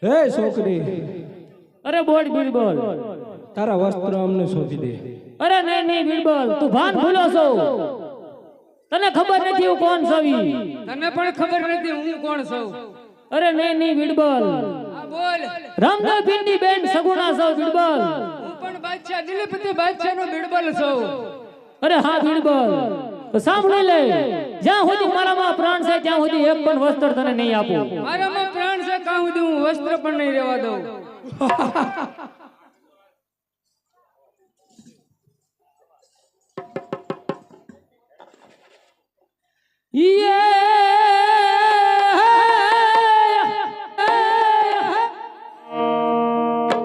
હે છોકરી, અરે બોલ બીરબલ, તારા વસ્ત્ર અમને સોંપી દે. અરે નહીં નહીં બીરબલ, તું ભાન ભૂલો છો. તને ખબર નથી હું કોણ છું. તને પણ ખબર નથી હું કોણ છું. અરે નહીં નહીં બીરબલ, આ બોલ. રામદેવ ભીંડી બેન સગુણા છો બીરબલ. હું પણ બાદશાહ દિલીપતિ બાદશાહનો બીરબલ છું. અરે હા બીરબલ, તો સાંભળી લે, જ્યાં સુધી મારામાં પ્રાણ છે ત્યાં સુધી એક પણ વસ્ત્ર તને નહીં આપું. મારામાં પ્રાણ છે કાં સુધી હું વસ્ત્ર પણ નહીં રહેવા દઉં.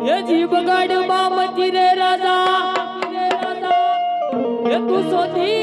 ये जी बगाड़ मामती रे राजा, ये तू सोती